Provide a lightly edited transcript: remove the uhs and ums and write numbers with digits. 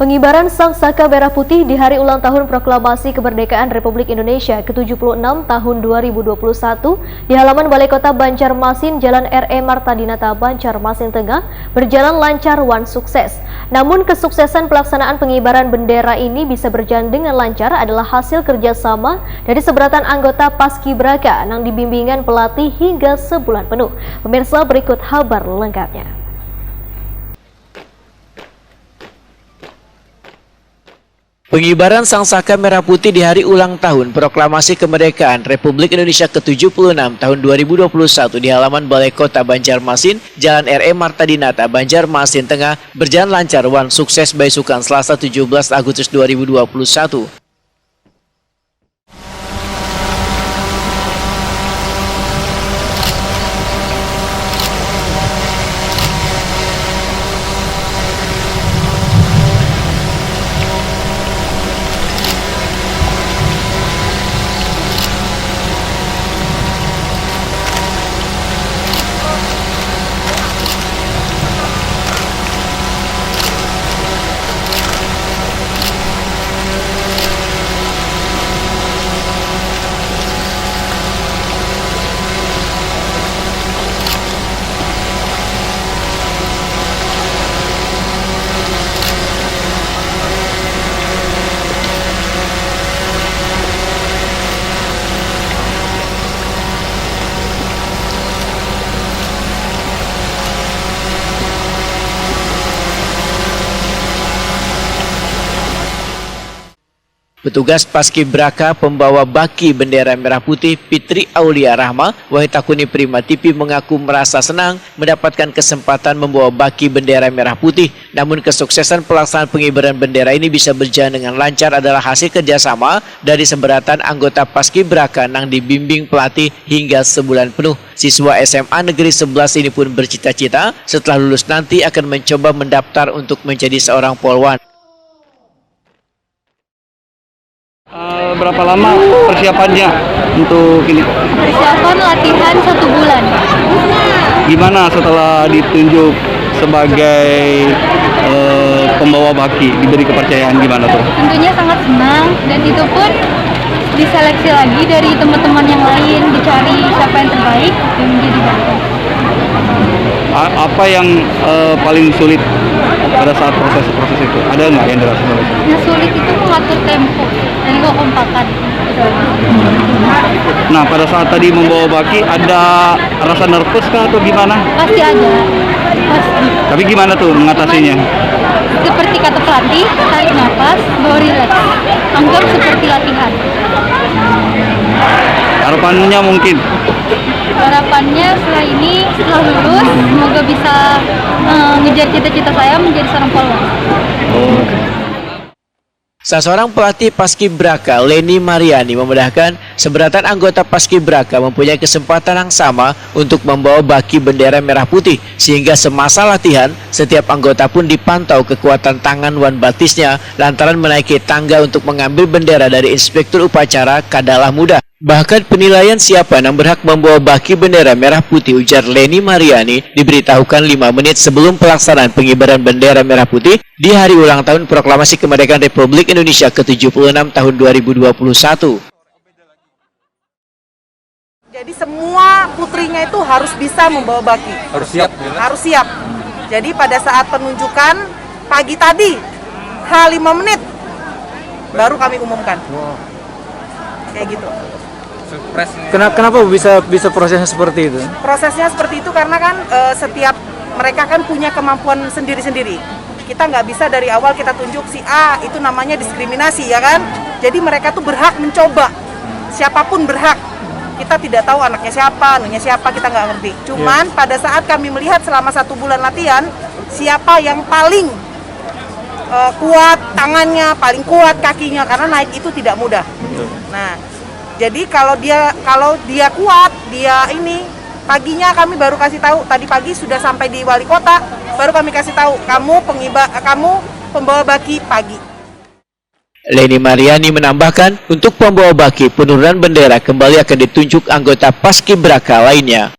Pengibaran Sang Saka Merah Putih di hari ulang tahun Proklamasi Kemerdekaan Republik Indonesia ke-76 tahun 2021 di halaman Balai Kota Banjarmasin, Jalan R.E. Marta Dinata, Banjarmasin Tengah berjalan lancar wan sukses. Namun kesuksesan pelaksanaan pengibaran bendera ini bisa berjalan dengan lancar adalah hasil kerjasama dari seberatan anggota Paskibraka yang dibimbingan pelatih hingga sebulan penuh. Pemirsa, berikut kabar lengkapnya. Pengibaran Sang Saka Merah Putih di hari ulang tahun Proklamasi Kemerdekaan Republik Indonesia ke-76 tahun 2021 di halaman Balai Kota Banjarmasin, Jalan R.E. Marta Dinata, Banjarmasin Tengah berjalan lancar wan sukses Baisukan Selasa 17 Agustus 2021. Petugas Paskibraka pembawa baki bendera merah putih Fitri Aulia Rahma Wahitakuni Prima TV mengaku merasa senang mendapatkan kesempatan membawa baki bendera merah putih. Namun kesuksesan pelaksanaan pengibaran bendera ini bisa berjalan dengan lancar adalah hasil kerjasama dari seberatan anggota Paskibraka yang dibimbing pelatih hingga sebulan penuh. Siswa SMA Negeri 11 ini pun bercita-cita setelah lulus nanti akan mencoba mendaftar untuk menjadi seorang polwan. Berapa lama persiapannya untuk ini? Persiapan latihan 1 bulan. Gimana setelah ditunjuk sebagai pembawa baki, diberi kepercayaan gimana tuh? Tentunya sangat senang, dan itu pun diseleksi lagi dari teman-teman yang lain, dicari siapa yang terbaik dan menjadi baki. Apa yang paling sulit pada saat proses itu? Ada nggak yang dirasa sulit? Yang sulit itu mengatur tempo dan kekompakan. Nah, pada saat tadi membawa baki ada rasa nervous kah atau gimana? Pasti ada, pasti. Tapi gimana tuh mengatasinya? Seperti kata pelatih, tarik nafas, bawa rileks. Anggap seperti latihan. Harapannya mungkin? Harapannya setelah ini, setelah lulus, semoga bisa ngejar cita-cita saya menjadi seorang polwan. Salah seorang pelatih Paskibraka, Leni Mariani, memudahkan seberatan anggota Paskibraka mempunyai kesempatan yang sama untuk membawa baki bendera merah putih, sehingga semasa latihan setiap anggota pun dipantau kekuatan tangan wan batisnya lantaran menaiki tangga untuk mengambil bendera dari inspektur upacara kadalah mudah. Bahkan penilaian siapa yang berhak membawa baki bendera merah putih, ujar Leni Mariani, diberitahukan 5 menit sebelum pelaksanaan pengibaran bendera merah putih di hari ulang tahun Proklamasi Kemerdekaan Republik Indonesia ke-76 tahun 2021. Jadi semua putrinya itu harus bisa membawa baki. Harus siap. Harus siap. Jadi pada saat penunjukan pagi tadi, H5 menit, baru kami umumkan. Wow. Kayak gitu. Kenapa bisa prosesnya seperti itu? Prosesnya seperti itu karena kan setiap mereka kan punya kemampuan sendiri-sendiri. Kita nggak bisa dari awal kita tunjuk si A, itu namanya diskriminasi ya kan. Jadi mereka tuh berhak mencoba, siapapun berhak. Kita tidak tahu anaknya siapa, anunya siapa, kita nggak ngerti. Cuman pada saat kami melihat selama 1 bulan latihan, siapa yang paling kuat tangannya, paling kuat kakinya, karena naik itu tidak mudah. Nah, jadi kalau dia kuat, dia ini paginya kami baru kasih tahu, tadi pagi sudah sampai di wali kota, baru kami kasih tahu kamu pembawa baki pagi. Leni Mariani menambahkan, untuk pembawa baki penurunan bendera kembali akan ditunjuk anggota Paskibraka lainnya.